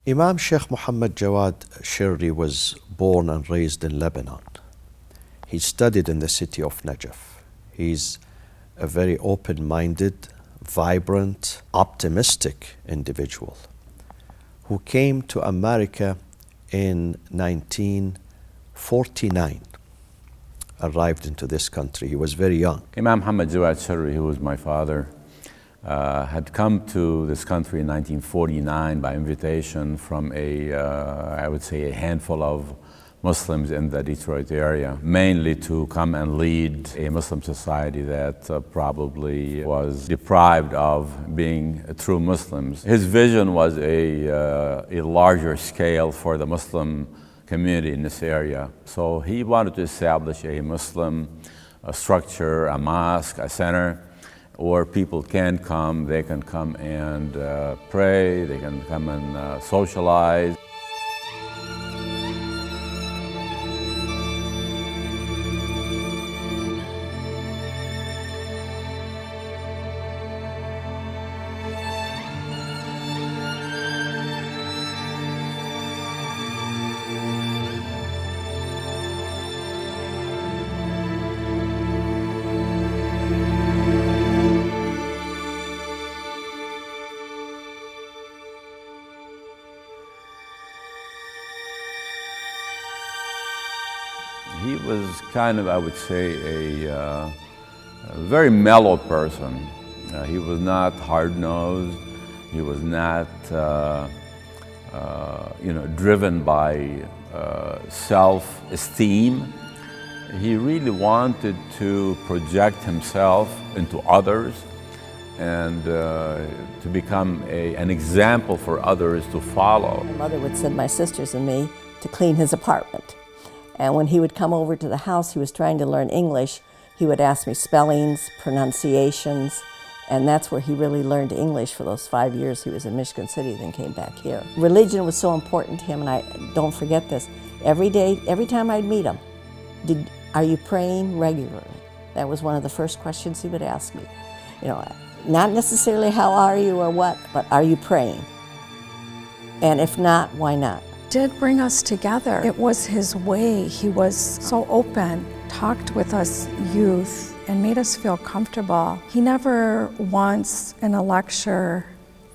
Imam Sheikh Muhammad Jawad Chirri was born and raised in Lebanon. He studied in the city of Najaf. He's a very open-minded, vibrant, optimistic individual who came to America in 1949, arrived into this country. He was very young. Imam Muhammad Jawad Chirri, who was my father, had come to this country in 1949 by invitation from I would say a handful of Muslims in the Detroit area, mainly to come and lead a Muslim society that probably was deprived of being true Muslims. His vision was a larger scale for the Muslim community in this area. So he wanted to establish a Muslim structure, a mosque, a center, where people can come, they can come and pray, they can come and socialize. He was kind of, I would say, a very mellow person. He was not hard-nosed. He was not, driven by self-esteem. He really wanted to project himself into others and to become an example for others to follow. My mother would send my sisters and me to clean his apartment. And when he would come over to the house, he was trying to learn English. He would ask me spellings, pronunciations, and that's where he really learned English for those 5 years he was in Michigan City, then came back here. Religion was so important to him, and I don't forget this. Every day, every time I'd meet him, are you praying regularly? That was one of the first questions he would ask me. You know, not necessarily how are you or what, but are you praying? And if not, why not? Did bring us together. It was his way. He was so open, talked with us youth, and made us feel comfortable. He never once in a lecture,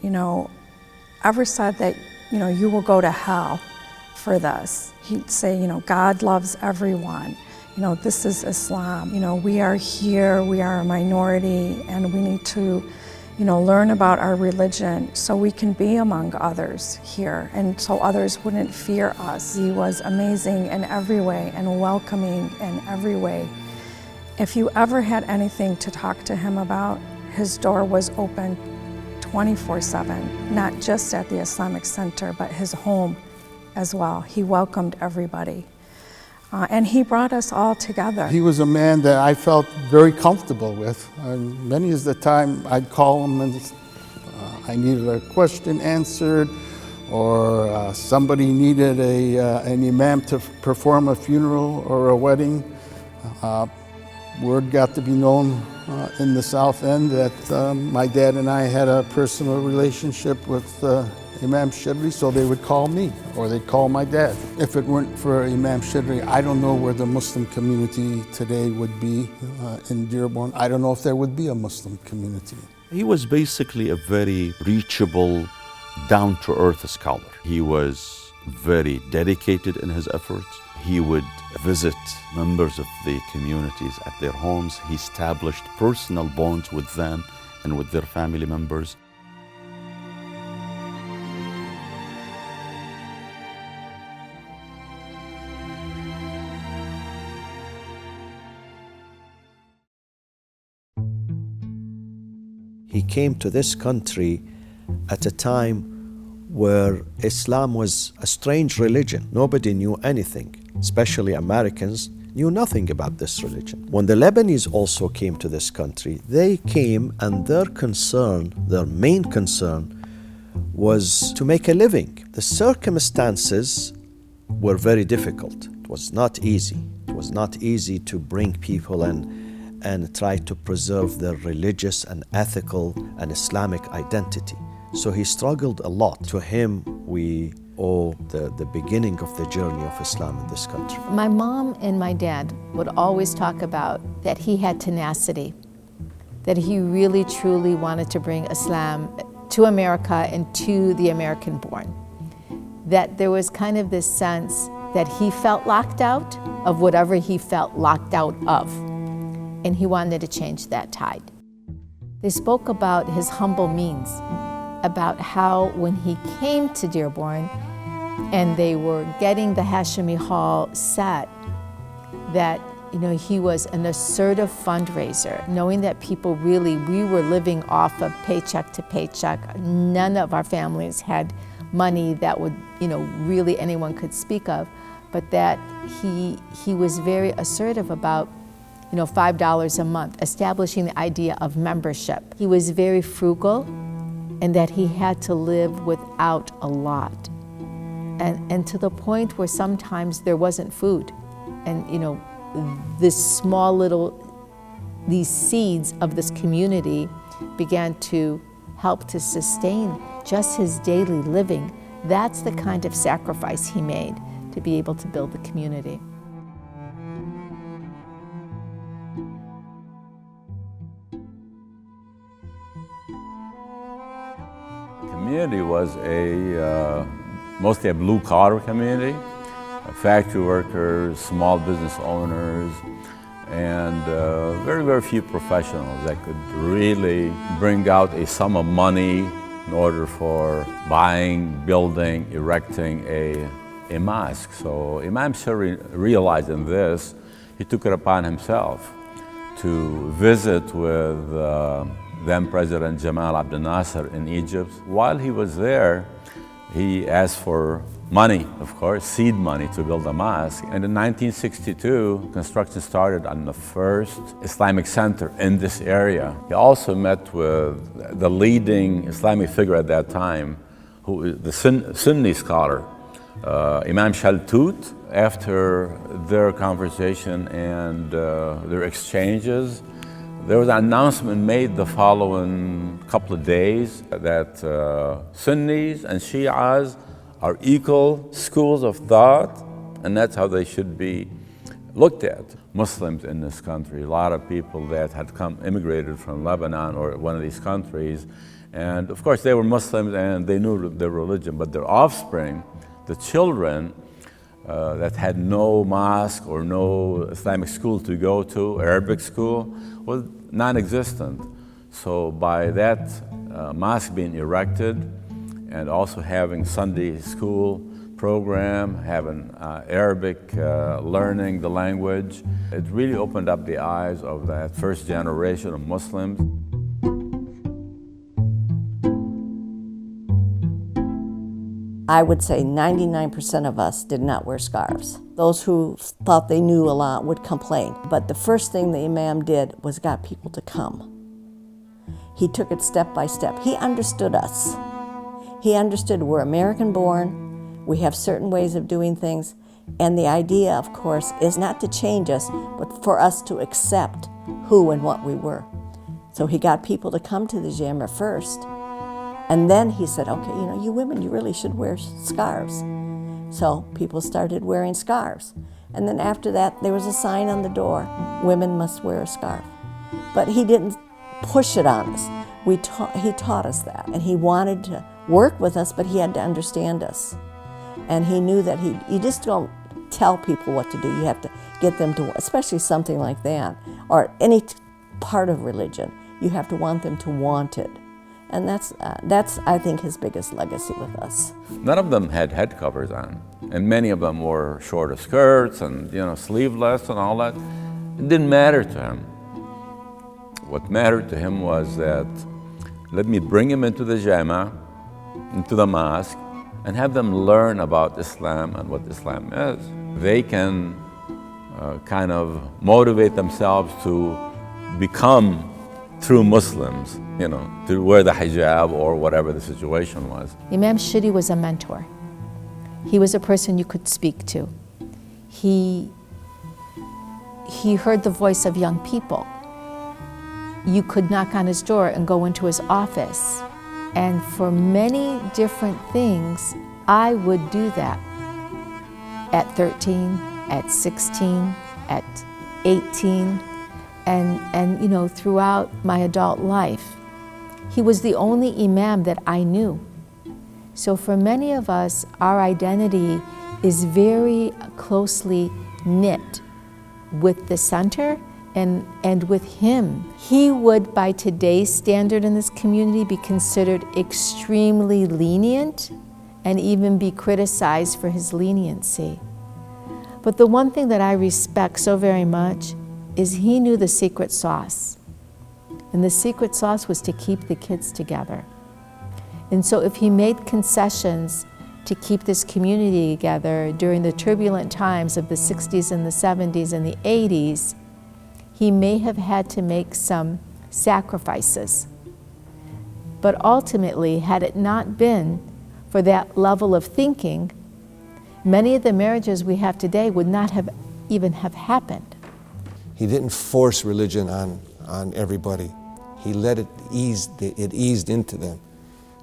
ever said that, you will go to hell for this. He'd say, God loves everyone. This is Islam. We are here, we are a minority, and we need to learn about our religion so we can be among others here and so others wouldn't fear us. He was amazing in every way and welcoming in every way. If you ever had anything to talk to him about, his door was open 24/7, not just at the Islamic Center, but his home as well. He welcomed everybody. And he brought us all together. He was a man that I felt very comfortable with. Many of the time I'd call him and I needed a question answered, or somebody needed an imam to perform a funeral or a wedding. Word got to be known in the South End that my dad and I had a personal relationship with Imam Chirri, so they would call me or they'd call my dad. If it weren't for Imam Chirri, I don't know where the Muslim community today would be in Dearborn. I don't know if there would be a Muslim community. He was basically a very reachable, down-to-earth scholar. He was very dedicated in his efforts. He would visit members of the communities at their homes. He established personal bonds with them and with their family members. He came to this country at a time where Islam was a strange religion. Nobody knew anything, especially Americans knew nothing about this religion. When the Lebanese also came to this country, they came and their main concern was to make a living. The circumstances were very difficult. It was not easy. It was not easy to bring people and try to preserve their religious and ethical and Islamic identity. So he struggled a lot. To him, we owe the beginning of the journey of Islam in this country. My mom and my dad would always talk about that he had tenacity, that he really truly wanted to bring Islam to America and to the American-born. That there was kind of this sense that he felt locked out of whatever he felt locked out of, and he wanted to change that tide. They spoke about his humble means, about how when he came to Dearborn and they were getting the Hashemi Hall set, that he was an assertive fundraiser, knowing that people really, we were living off of paycheck to paycheck. None of our families had money that would, really anyone could speak of, but that he was very assertive about, $5 a month, establishing the idea of membership. He was very frugal, and that he had to live without a lot. And to the point where sometimes there wasn't food. And this small these seeds of this community began to help to sustain just his daily living. That's the kind of sacrifice he made to be able to build the community. The community was mostly a blue-collar community, factory workers, small business owners, and very, very few professionals that could really bring out a sum of money in order for buying, building, erecting a mosque. So Imam Chirri realized in this, he took it upon himself to visit with then President Jamal Abdel Nasser in Egypt. While he was there, he asked for money, of course, seed money to build a mosque. And in 1962, construction started on the first Islamic center in this area. He also met with the leading Islamic figure at that time, who is the Sunni scholar, Imam Shaltut. After their conversation and their exchanges, there was an announcement made the following couple of days that Sunnis and Shias are equal schools of thought, and that's how they should be looked at. Muslims in this country, a lot of people that had immigrated from Lebanon or one of these countries, and of course they were Muslims and they knew their religion, but their offspring, the children that had no mosque or no Islamic school to go to, Arabic school, was non-existent. So by that mosque being erected and also having Sunday school program, having Arabic learning the language, it really opened up the eyes of that first generation of Muslims. I would say 99% of us did not wear scarves. Those who thought they knew a lot would complain. But the first thing the Imam did was got people to come. He took it step by step. He understood us. He understood we're American-born, we have certain ways of doing things, and the idea, of course, is not to change us, but for us to accept who and what we were. So he got people to come to the Jama first. And then he said, okay, you women, you really should wear scarves. So people started wearing scarves. And then after that, there was a sign on the door, women must wear a scarf. But he didn't push it on us. He taught us that. And he wanted to work with us, but he had to understand us. And he knew that you just don't tell people what to do. You have to get them to, especially something like that, or any part of religion, you have to want them to want it. And that's I think, his biggest legacy with us. None of them had head covers on, and many of them wore shorter skirts and sleeveless and all that. It didn't matter to him. What mattered to him was that let me bring him into the Jama, into the mosque, and have them learn about Islam and what Islam is. They can kind of motivate themselves to become true Muslims, to wear the hijab or whatever the situation was. Imam Chirri was a mentor. He was a person you could speak to. He heard the voice of young people. You could knock on his door and go into his office. And for many different things, I would do that at 13, at 16, at 18, and you know, throughout my adult life. He was the only imam that I knew. So for many of us, our identity is very closely knit with the center and with him. He would, by today's standard in this community, be considered extremely lenient and even be criticized for his leniency. But the one thing that I respect so very much is he knew the secret sauce. And the secret sauce was to keep the kids together. And so if he made concessions to keep this community together during the turbulent times of the 60s and the 70s and the 80s, he may have had to make some sacrifices. But ultimately, had it not been for that level of thinking, many of the marriages we have today would not have even have happened. He didn't force religion on everybody. He let it eased into them,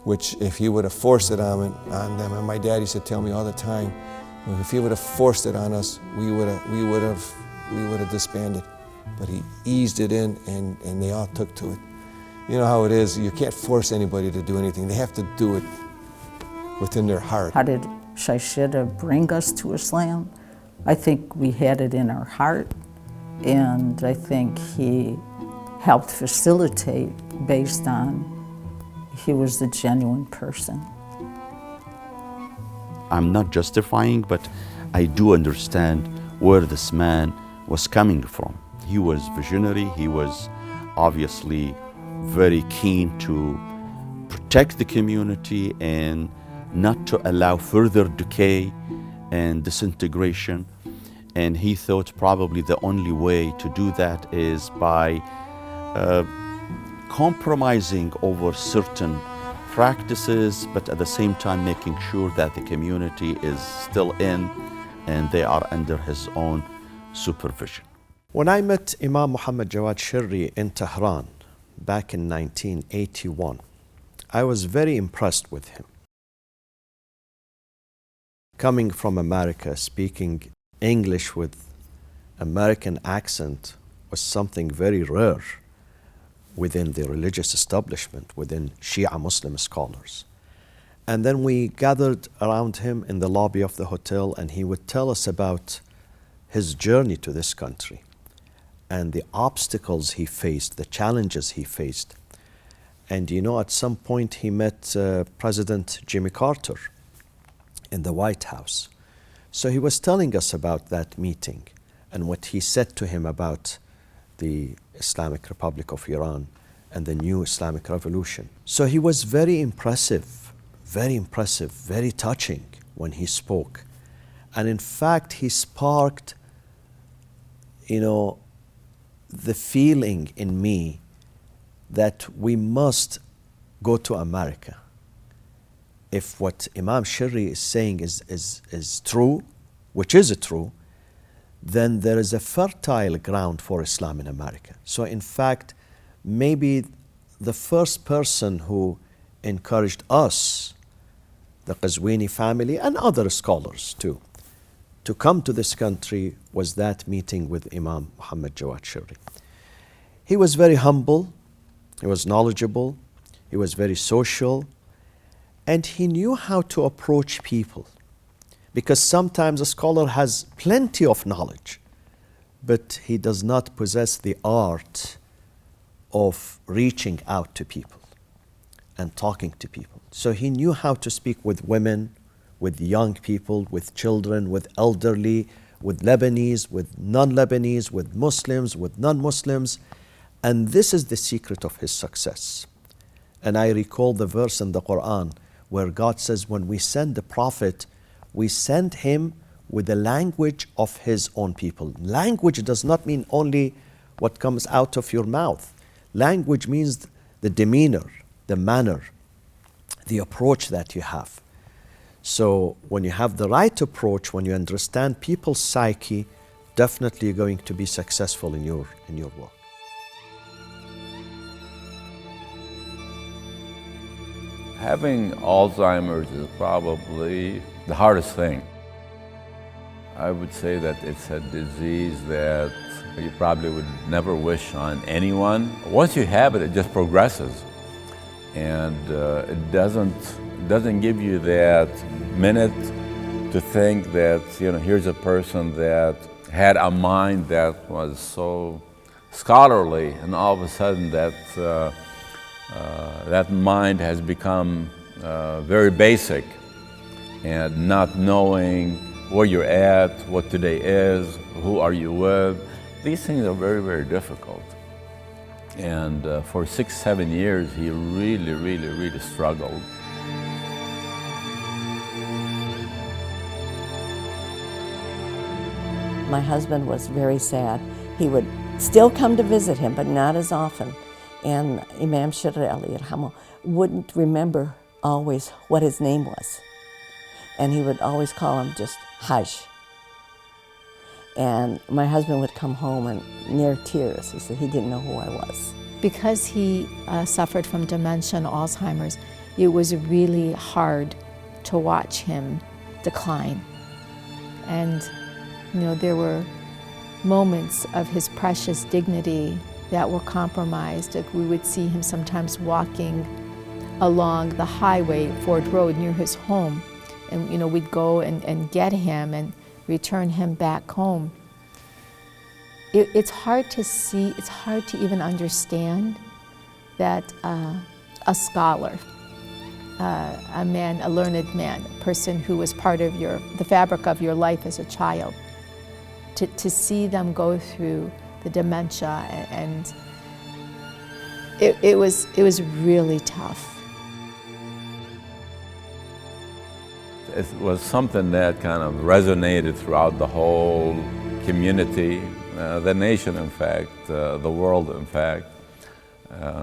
which if he would have forced it on them, and my dad used to tell me all the time, if he would have forced it on us, we would have disbanded. But he eased it in, and they all took to it. You know how it is, you can't force anybody to do anything. They have to do it within their heart. How did Shia bring us to Islam? I think we had it in our heart, and I think he helped facilitate based on he was the genuine person. I'm not justifying, but I do understand where this man was coming from. He was visionary, he was obviously very keen to protect the community and not to allow further decay and disintegration. And he thought probably the only way to do that is by compromising over certain practices, but at the same time making sure that the community is still in and they are under his own supervision. When I met Imam Muhammad Jawad Chirri in Tehran back in 1981, I was very impressed with him. Coming from America, speaking English with American accent was something very rare within the religious establishment, within Shia Muslim scholars. And then we gathered around him in the lobby of the hotel, and he would tell us about his journey to this country and the obstacles he faced, the challenges he faced. And you know, at some point he met President Jimmy Carter in the White House. So he was telling us about that meeting and what he said to him about the Islamic Republic of Iran and the new Islamic Revolution. So he was very impressive, very touching when he spoke. And in fact, he sparked, you know, the feeling in me that we must go to America. If what Imam Chirri is saying is true, which is true, then there is a fertile ground for Islam in America. So in fact, maybe the first person who encouraged us, the Qazwini family and other scholars too, to come to this country was that meeting with Imam Muhammad Jawad Chirri. He was very humble, he was knowledgeable, he was very social, and he knew how to approach people. Because sometimes a scholar has plenty of knowledge, but he does not possess the art of reaching out to people and talking to people. So he knew how to speak with women, with young people, with children, with elderly, with Lebanese, with non-Lebanese, with Muslims, with non-Muslims. And this is the secret of his success. And I recall the verse in the Quran where God says, when we send the prophet, we send him with the language of his own people. Language does not mean only what comes out of your mouth. Language means the demeanor, the manner, the approach that you have. So when you have the right approach, when you understand people's psyche, definitely you're going to be successful in your work. Having Alzheimer's is probably the hardest thing. I would say that it's a disease that you probably would never wish on anyone. Once you have it, it just progresses. And it doesn't give you that minute to think that, here's a person that had a mind that was so scholarly, and all of a sudden that mind has become very basic, and not knowing where you're at, what today is, who are you with. These things are very, very difficult. And for 6-7 years, he really struggled. My husband was very sad. He would still come to visit him, but not as often. And Imam Chirri wouldn't remember always what his name was. And he would always call him just Hajj. And my husband would come home and near tears. He said he didn't know who I was. Because he suffered from dementia and Alzheimer's, it was really hard to watch him decline. And there were moments of his precious dignity that were compromised. Like, we would see him sometimes walking along the highway, Ford Road, near his home. And we'd go and get him and return him back home. It's hard to see, it's hard to even understand that a scholar, a man, a learned man, a person who was part of the fabric of your life as a child, to see them go through the dementia, and it was really tough. It was something that kind of resonated throughout the whole community, the nation, in fact, the world, in fact.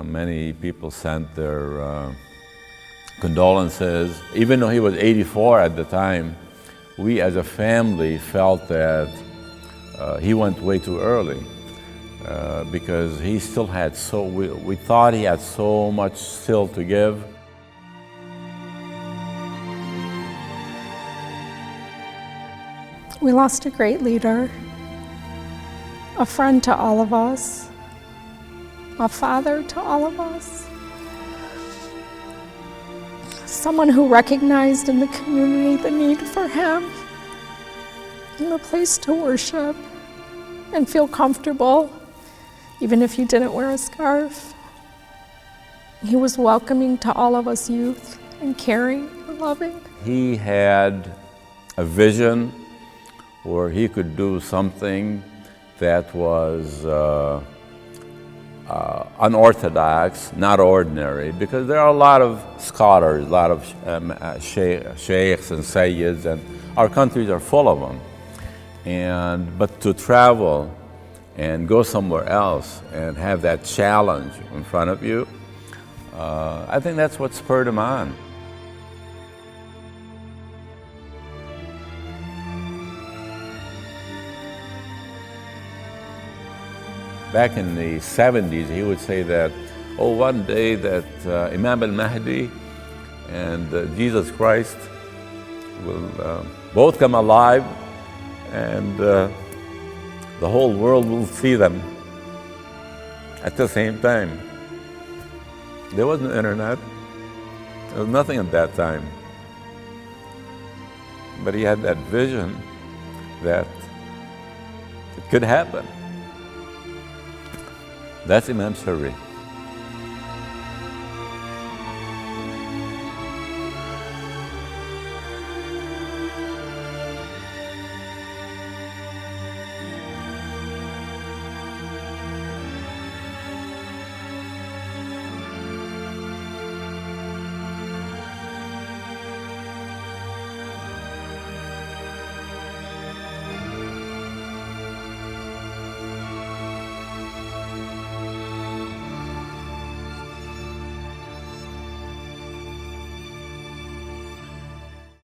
Many people sent their condolences. Even though he was 84 at the time, we as a family felt that he went way too early because he still had we thought he had so much still to give. We lost a great leader, a friend to all of us, a father to all of us, someone who recognized in the community the need for him, and a place to worship and feel comfortable, even if you didn't wear a scarf. He was welcoming to all of us youth and caring and loving. He had a vision where he could do something that was unorthodox, not ordinary, because there are a lot of scholars, a lot of sheikhs and sayyids, and our countries are full of them. But to travel and go somewhere else and have that challenge in front of you, I think that's what spurred him on. Back in the 70s, he would say that, one day that Imam al-Mahdi and Jesus Christ will both come alive, and the whole world will see them at the same time. There was no internet. There was nothing at that time. But he had that vision that it could happen. That's Imam Chirri.